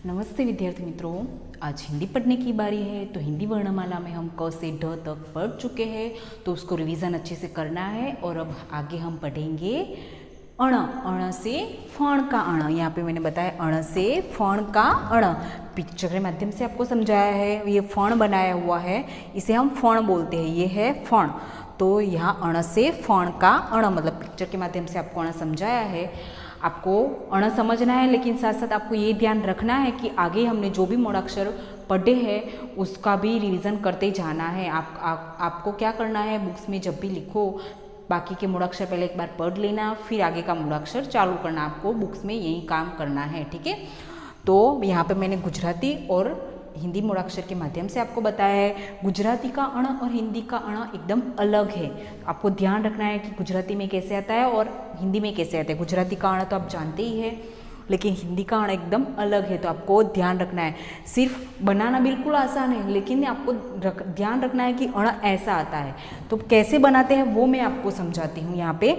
नमस्ते विद्यार्थी मित्रों, आज हिंदी पढ़ने की बारी है। तो हिंदी वर्णमाला में हम क से ढ तक पढ़ चुके हैं, तो उसको रिवीजन अच्छे से करना है। और अब आगे हम पढ़ेंगे अण। अण से फण का अण। यहाँ पे मैंने बताया अण से फण का अण। पिक्चर के माध्यम से आपको समझाया है। ये फण बनाया हुआ है, इसे हम फण बोलते हैं। ये है फण। तो यहाँ अण से फण का अण, मतलब पिक्चर के माध्यम से आपको अण समझाया है। आपको अण समझना है, लेकिन साथ साथ आपको ये ध्यान रखना है कि आगे हमने जो भी मूढ़ाक्षर पढ़े हैं उसका भी रिवीजन करते जाना है। आपको क्या करना है, बुक्स में जब भी लिखो बाकी के मूढ़ाक्षर पहले एक बार पढ़ लेना, फिर आगे का मूढ़ाक्षर चालू करना। आपको बुक्स में यही काम करना है, ठीक है। तो यहाँ पे मैंने गुजराती और हिंदी मूढ़ाक्षर के माध्यम से आपको बताया है। गुजराती का अण और हिंदी का अण एकदम अलग है। आपको ध्यान रखना है कि गुजराती में कैसे आता है और हिंदी में कैसे आता है। गुजराती का अण तो आप जानते ही हैं, लेकिन हिंदी का अण एकदम अलग है, तो आपको ध्यान रखना है। सिर्फ बनाना बिल्कुल आसान है, लेकिन आपको ध्यान रखना है कि अण ऐसा आता है। तो कैसे बनाते हैं वो मैं आपको समझाती हूँ यहाँ पे।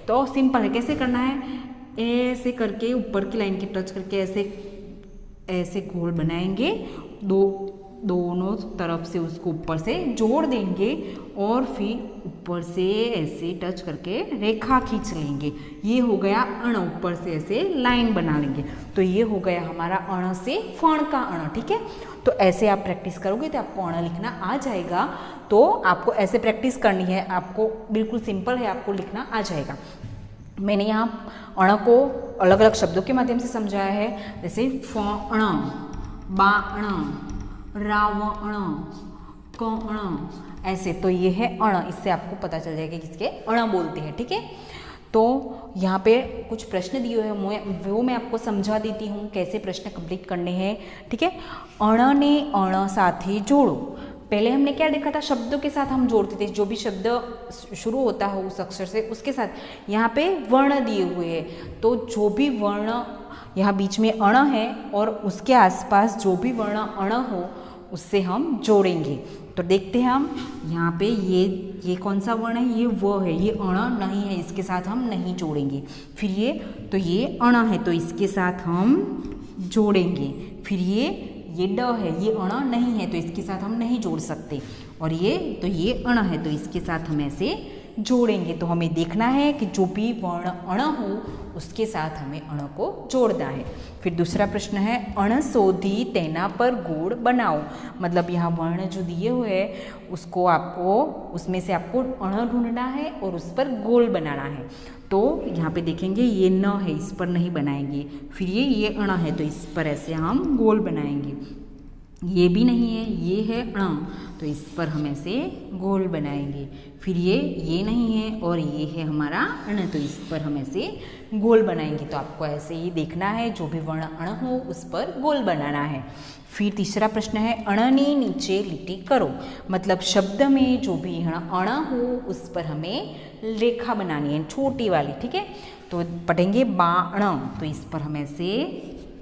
तो सिंपल है, कैसे करना है, ऐसे करके ऊपर की लाइन की टच करके ऐसे गोल बनाएंगे। दोनों तरफ से उसको ऊपर से जोड़ देंगे और फिर ऊपर से ऐसे टच करके रेखा खींच लेंगे। ये हो गया अण। ऊपर से ऐसे लाइन बना लेंगे, तो ये हो गया हमारा अण से फण का अण, ठीक है। तो ऐसे आप प्रैक्टिस करोगे तो आपको अण लिखना आ जाएगा। तो आपको ऐसे प्रैक्टिस करनी है, आपको बिल्कुल सिंपल है, आपको लिखना आ जाएगा। मैंने यहाँ अण को अलग अलग शब्दों के माध्यम से समझाया है, जैसे फण, बाण, रावण, कण, ऐसे। तो ये है अण। इससे आपको पता चल जाएगा कि किसके अण बोलते हैं, ठीक है। तो यहाँ पे कुछ प्रश्न दिए हुए हैं, वो मैं आपको समझा देती हूँ कैसे प्रश्न कंप्लीट करने हैं, ठीक है। अण ने अण साथे जोड़ो। पहले हमने क्या देखा था, शब्दों के साथ हम जोड़ते थे। जो भी शब्द शुरू होता हो उस अक्षर से, उसके साथ। यहाँ पे वर्ण दिए हुए हैं, तो जो भी वर्ण यहाँ बीच में अण है और उसके आसपास जो भी वर्ण अण हो उससे हम जोड़ेंगे। तो देखते हैं हम यहाँ पे ये कौन सा वर्ण है, ये व है, ये अण नहीं है, इसके साथ हम नहीं जोड़ेंगे। फिर ये अण है, तो इसके साथ हम जोड़ेंगे। फिर ये ड है, ये अण नहीं है, तो इसके साथ हम नहीं जोड़ सकते। और ये अण है, तो इसके साथ हम ऐसे जोड़ेंगे। तो हमें देखना है कि जो भी वर्ण अण हो उसके साथ हमें अण को जोड़ना है। फिर दूसरा प्रश्न है, अण शोधी तेना पर गोड़ बनाओ। मतलब यहाँ वर्ण जो दिए हुए हैं उसको उसमें से आपको अण ढूंढना है और उस पर गोल बनाना है। तो यहाँ पे देखेंगे ये न है, इस पर नहीं बनाएंगे। फिर ये अण है, तो इस पर ऐसे हम गोल बनाएंगे। ये भी नहीं है, ये है अण, तो इस पर हम ऐसे गोल बनाएंगे। फिर ये नहीं है और ये है हमारा अण, तो इस पर हम ऐसे गोल बनाएंगे। तो आपको ऐसे ही देखना है, जो भी वर्ण अण हो उस पर गोल बनाना है। फिर तीसरा प्रश्न है, अण ने नीचे लिटी करो। मतलब शब्द में जो भी अण हो उस पर हमें रेखा बनानी है, छोटी वाली, ठीक है। तो पढ़ेंगे बाण, तो इस पर हम ऐसे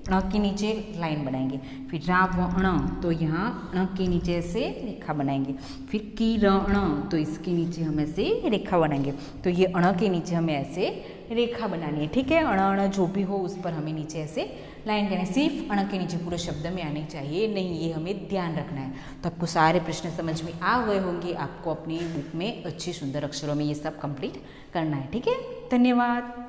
अण के नीचे लाइन बनाएंगे। फिर रावण, तो यहाँ अण के नीचे ऐसे रेखा बनाएंगे। फिर किरण, तो इसके नीचे हम ऐसे रेखा बनाएंगे। तो ये अण के नीचे हमें ऐसे रेखा बनानी है, ठीक है। अण जो भी हो उस पर हमें नीचे ऐसे लाइन करनी है। सिर्फ अण के नीचे पूरे शब्द में आने चाहिए नहीं, ये हमें ध्यान रखना है। तो आपको सारे प्रश्न समझ में आ गए होंगे। आपको अपनी बुक में अच्छे सुंदर अक्षरों में ये सब कंप्लीट करना है, ठीक है। धन्यवाद।